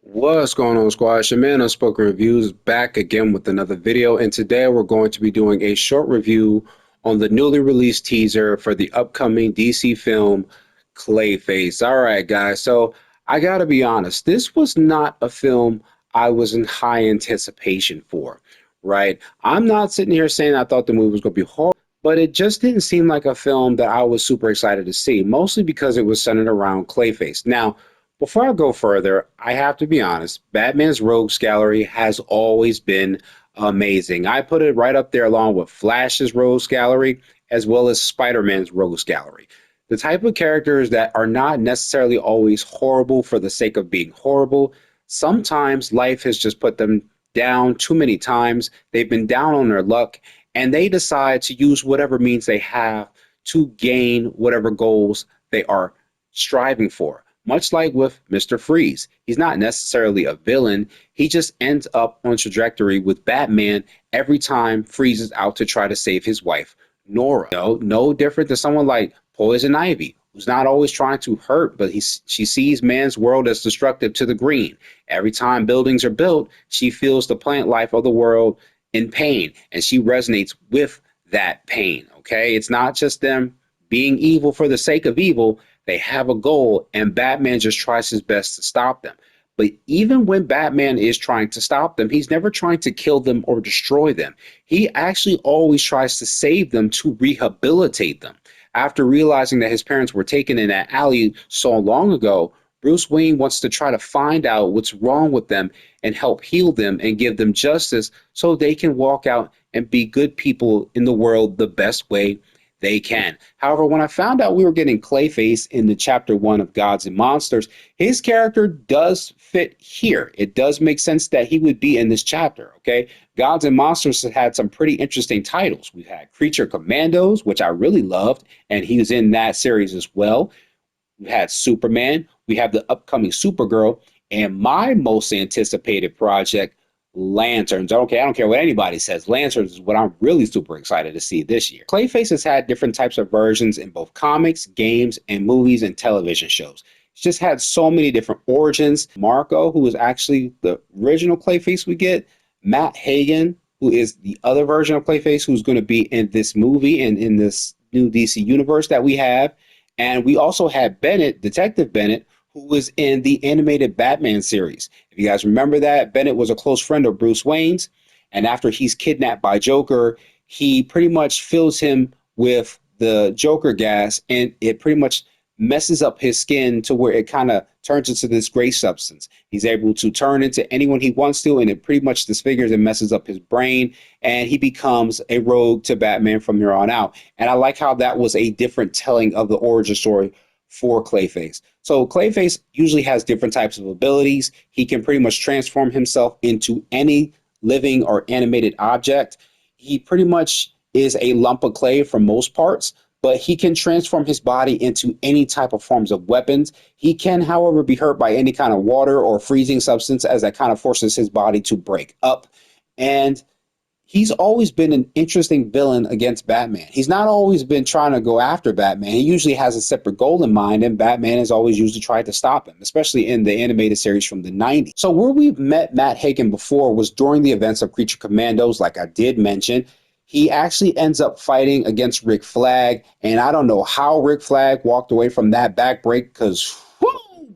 What's going on, squad? It's your man Unspoken Reviews back again with another video, and today we're going to be doing a short review on the newly released teaser for the upcoming DC film Clayface. All right, guys, so I gotta be honest, this was not a film I was in high anticipation for, right? I'm not sitting here saying I thought the movie was gonna be horrible, but it just didn't seem like a film that I was super excited to see, mostly because it was centered around Clayface. Now, before I go further, I have to be honest. Batman's Rogues Gallery has always been amazing. I put it right up there along with Flash's Rogues Gallery as well as Spider-Man's Rogues Gallery. The type of characters that are not necessarily always horrible for the sake of being horrible. Sometimes life has just put them down too many times. They've been down on their luck and they decide to use whatever means they have to gain whatever goals they are striving for. Much like with Mr. Freeze, he's not necessarily a villain. He just ends up on a trajectory with Batman every time Freeze is out to try to save his wife, Nora. No different than someone like Poison Ivy, who's not always trying to hurt, but she sees man's world as destructive to the green. Every time buildings are built, she feels the plant life of the world in pain, and she resonates with that pain. Okay, it's not just them being evil for the sake of evil. They have a goal, and Batman just tries his best to stop them. But even when Batman is trying to stop them, he's never trying to kill them or destroy them. He actually always tries to save them, to rehabilitate them. After realizing that his parents were taken in that alley so long ago, Bruce Wayne wants to try to find out what's wrong with them and help heal them and give them justice so they can walk out and be good people in the world the best way they can. However, when I found out we were getting Clayface in the chapter 1 of Gods and Monsters, his character does fit here. It does make sense that he would be in this chapter, okay? Gods and Monsters has had some pretty interesting titles. We've had Creature Commandos, which I really loved, and he was in that series as well. We had Superman. We have the upcoming Supergirl, and my most anticipated project, Lanterns. Okay, I don't care what anybody says. Lanterns is what I'm really super excited to see this year. Clayface has had different types of versions in both comics, games, and movies and television shows. It's just had so many different origins. Marco, who is actually the original Clayface we get, Matt Hagen, who is the other version of Clayface, who's going to be in this movie and in this new DC universe that we have. And we also had Bennett, Detective Bennett, who was in the animated Batman series. If you guys remember that, Bennett was a close friend of Bruce Wayne's. And after he's kidnapped by Joker, he pretty much fills him with the Joker gas, and it pretty much messes up his skin to where it kind of turns into this gray substance. He's able to turn into anyone he wants to, and it pretty much disfigures and messes up his brain, and he becomes a rogue to Batman from here on out. And I like how that was a different telling of the origin story for Clayface. So Clayface usually has different types of abilities. He can pretty much transform himself into any living or animated object. He pretty much is a lump of clay for most parts, but he can transform his body into any type of forms of weapons. He can, however, be hurt by any kind of water or freezing substance, as that kind of forces his body to break up. And he's always been an interesting villain against Batman. He's not always been trying to go after Batman. He usually has a separate goal in mind, and Batman has always usually tried to stop him, especially in the animated series from the 90s. So where we've met Matt Hagen before was during the events of Creature Commandos, like I did mention. He actually ends up fighting against Rick Flag, and I don't know how Rick Flag walked away from that back break, because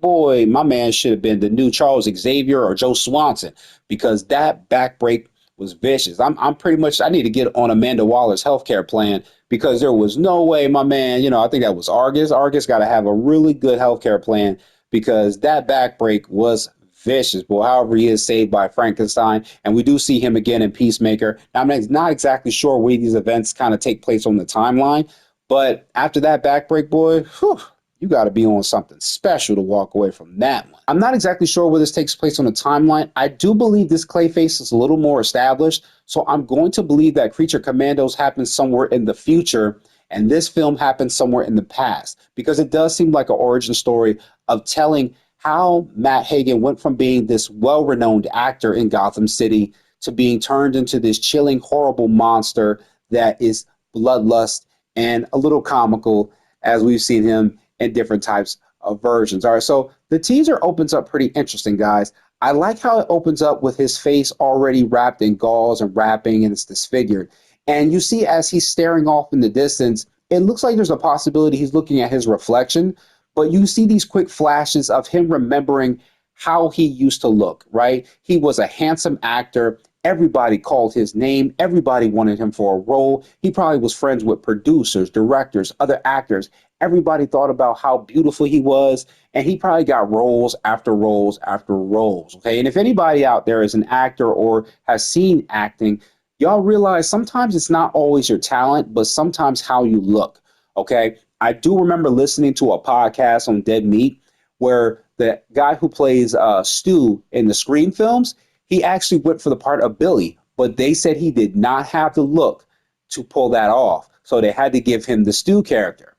boy, my man should have been the new Charles Xavier or Joe Swanson, because that back break was vicious. I'm pretty much, I need to get on Amanda Waller's healthcare plan, because there was no way my man, I think that was Argus. Argus got to have a really good healthcare plan, because that back break was vicious. But however, he is saved by Frankenstein, and we do see him again in Peacemaker. Now, I'm not exactly sure where these events kind of take place on the timeline, but after that back break, boy, whew, you got to be on something special to walk away from that one. I'm not exactly sure where this takes place on the timeline. I do believe this Clayface is a little more established, so I'm going to believe that Creature Commandos happens somewhere in the future, and this film happens somewhere in the past, because it does seem like an origin story of telling how Matt Hagen went from being this well-renowned actor in Gotham City to being turned into this chilling, horrible monster that is bloodlust and a little comical, as we've seen him in different types versions. All right, so the teaser opens up pretty interesting, guys. I like how it opens up with his face already wrapped in gauze and wrapping, and it's disfigured. And you see, as he's staring off in the distance, it looks like there's a possibility he's looking at his reflection. But you see these quick flashes of him remembering how he used to look, right? He was a handsome actor. Everybody called his name. Everybody wanted him for a role. He probably was friends with producers, directors, other actors. Everybody thought about how beautiful he was, and he probably got roles after roles after roles. Okay. And if anybody out there is an actor or has seen acting, y'all realize sometimes it's not always your talent, but sometimes how you look. Okay. I do remember listening to a podcast on Dead Meat where the guy who plays Stu in the Scream films, he actually went for the part of Billy, but they said he did not have the look to pull that off. So they had to give him the Stu character.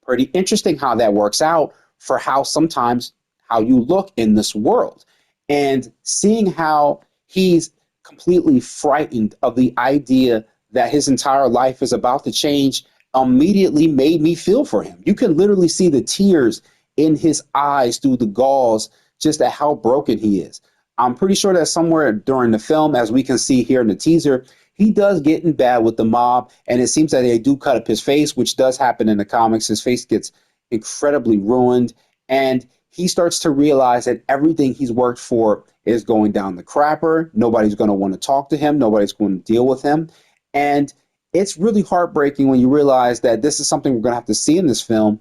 Pretty interesting how that works out for how sometimes how you look in this world. And seeing how he's completely frightened of the idea that his entire life is about to change immediately made me feel for him. You can literally see the tears in his eyes through the gauze just at how broken he is. I'm pretty sure that somewhere during the film, as we can see here in the teaser, he does get in bad with the mob, and it seems that they do cut up his face, which does happen in the comics. His face gets incredibly ruined, and he starts to realize that everything he's worked for is going down the crapper. Nobody's going to want to talk to him. Nobody's going to deal with him. And it's really heartbreaking when you realize that this is something we're going to have to see in this film.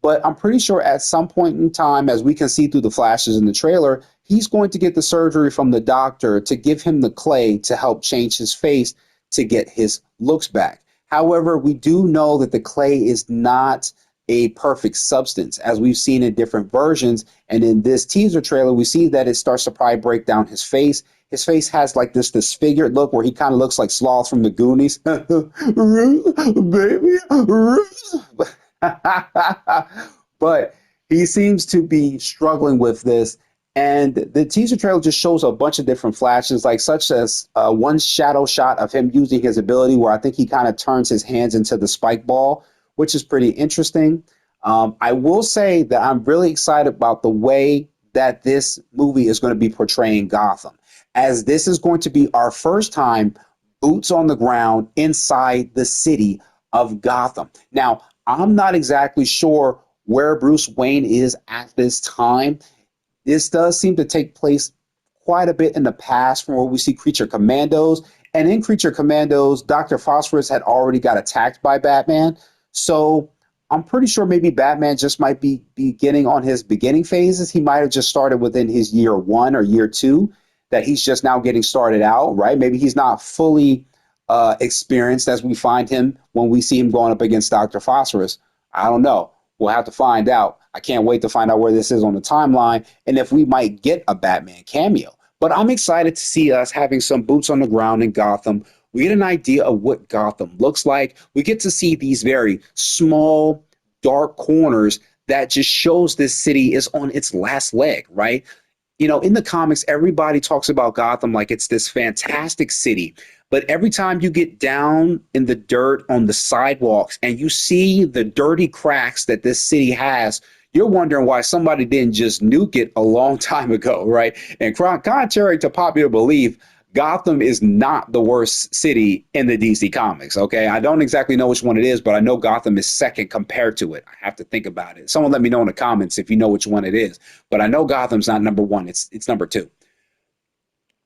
But I'm pretty sure at some point in time, as we can see through the flashes in the trailer, he's going to get the surgery from the doctor to give him the clay to help change his face to get his looks back. However, we do know that the clay is not a perfect substance, as we've seen in different versions. And in this teaser trailer, we see that it starts to probably break down his face. His face has like this disfigured look where he kind of looks like Sloth from the Goonies. Baby, but he seems to be struggling with this. And the teaser trailer just shows a bunch of different flashes, like such as one shadow shot of him using his ability where I think he kind of turns his hands into the spike ball, which is pretty interesting. I will say that I'm really excited about the way that this movie is going to be portraying Gotham, as this is going to be our first time boots on the ground inside the city of Gotham. Now, I'm not exactly sure where Bruce Wayne is at this time. This does seem to take place quite a bit in the past from where we see Creature Commandos. And in Creature Commandos, Dr. Phosphorus had already got attacked by Batman. So I'm pretty sure maybe Batman just might be beginning on his beginning phases. He might have just started within his year one or year two, that he's just now getting started out, right? Maybe he's not fully experienced as we find him when we see him going up against Dr. Phosphorus. I don't know. We'll have to find out. I can't wait to find out where this is on the timeline and if we might get a Batman cameo. But I'm excited to see us having some boots on the ground in Gotham. We get an idea of what Gotham looks like. We get to see these very small, dark corners that just shows this city is on its last leg, right? You know, in the comics, everybody talks about Gotham like it's this fantastic city. But every time you get down in the dirt on the sidewalks and you see the dirty cracks that this city has, you're wondering why somebody didn't just nuke it a long time ago, right? And contrary to popular belief, Gotham is not the worst city in the DC comics, okay? I don't exactly know which one it is, but I know Gotham is second compared to it. I have to think about it. Someone let me know in the comments if you know which one it is. But I know Gotham's not number one. It's number two.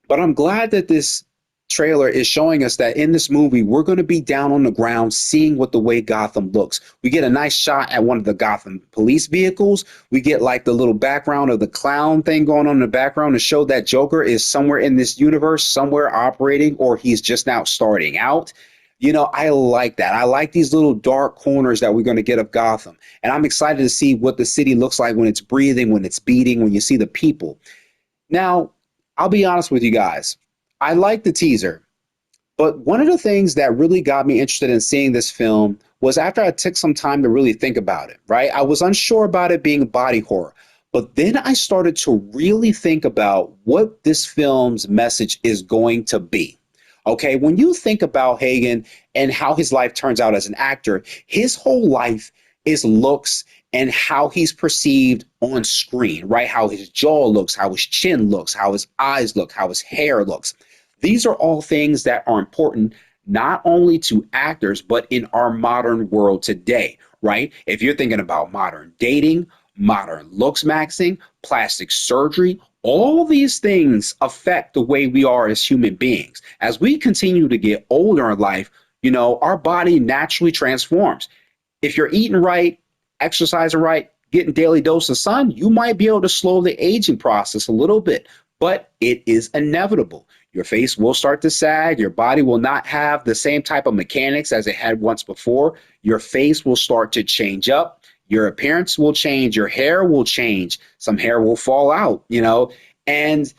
But I'm glad that this trailer is showing us that in this movie, we're going to be down on the ground seeing what the way Gotham looks. We get a nice shot at one of the Gotham police vehicles. We get like the little background of the clown thing going on in the background to show that Joker is somewhere in this universe, somewhere operating, or he's just now starting out. You know, I like that. I like these little dark corners that we're going to get of Gotham. And I'm excited to see what the city looks like when it's breathing, when it's beating, when you see the people. Now, I'll be honest with you guys. I like the teaser, but one of the things that really got me interested in seeing this film was after I took some time to really think about it, right? I was unsure about it being body horror, but then I started to really think about what this film's message is going to be. Okay, when you think about Hagen and how his life turns out as an actor, his whole life is looks and how he's perceived on screen, right? How his jaw looks, how his chin looks, how his eyes look, how his hair looks. These are all things that are important not only to actors, but in our modern world today, right? If you're thinking about modern dating, modern looks maxing, plastic surgery, all these things affect the way we are as human beings. As we continue to get older in life, our body naturally transforms. If you're eating right, exercising right, getting daily dose of sun, you might be able to slow the aging process a little bit, but it is inevitable. Your face will start to sag. Your body will not have the same type of mechanics as it had once before. Your face will start to change up. Your appearance will change. Your hair will change. Some hair will fall out. And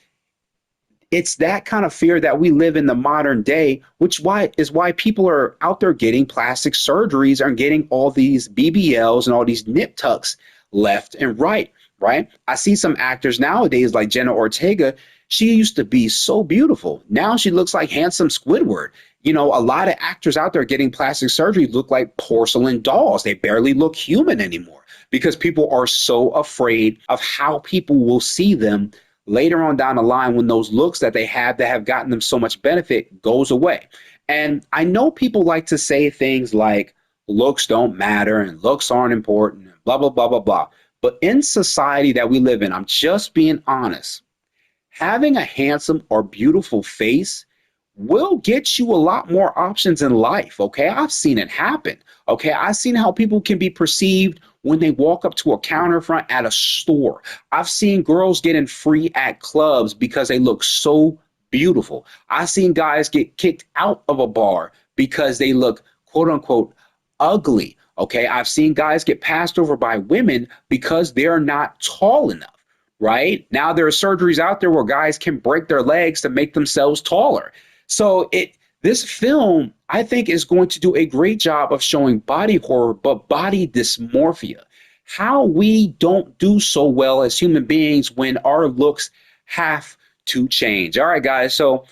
it's that kind of fear that we live in the modern day, which is why people are out there getting plastic surgeries and getting all these BBLs and all these nip tucks left and right, right? I see some actors nowadays like Jenna Ortega. She used to be so beautiful. Now she looks like handsome Squidward. A lot of actors out there getting plastic surgery look like porcelain dolls. They barely look human anymore because people are so afraid of how people will see them later on down the line when those looks that they have that have gotten them so much benefit goes away. And I know people like to say things like looks don't matter and looks aren't important and blah, blah, blah, blah, blah. But in society that we live in, I'm just being honest, having a handsome or beautiful face will get you a lot more options in life. Okay. I've seen it happen. Okay. I've seen how people can be perceived when they walk up to a counter front at a store. I've seen girls getting free at clubs because they look so beautiful. I've seen guys get kicked out of a bar because they look quote unquote ugly. Okay. I've seen guys get passed over by women because they're not tall enough. Right now, there are surgeries out there where guys can break their legs to make themselves taller. So this film, I think, is going to do a great job of showing body horror, but body dysmorphia. How we don't do so well as human beings when our looks have to change. All right, guys. So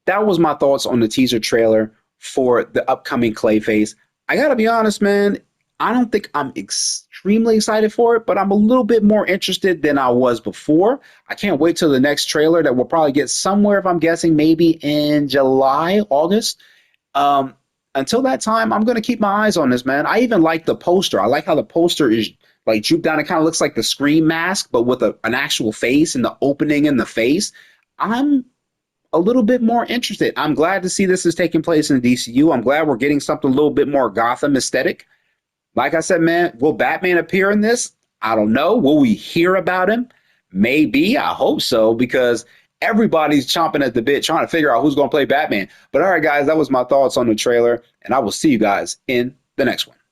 that was my thoughts on the teaser trailer for the upcoming Clayface. I gotta be honest, man. I don't think I'm extremely excited for it, but I'm a little bit more interested than I was before. I can't wait till the next trailer that we'll probably get somewhere, if I'm guessing, maybe in July, August. Until that time, I'm going to keep my eyes on this, man. I even like the poster. I like how the poster is like drooped down. It kind of looks like the Scream mask, but with an actual face and the opening in the face. I'm a little bit more interested. I'm glad to see this is taking place in the DCU. I'm glad we're getting something a little bit more Gotham aesthetic. Like I said, man, will Batman appear in this? I don't know. Will we hear about him? Maybe. I hope so, because everybody's chomping at the bit trying to figure out who's going to play Batman. But all right, guys, that was my thoughts on the trailer, and I will see you guys in the next one.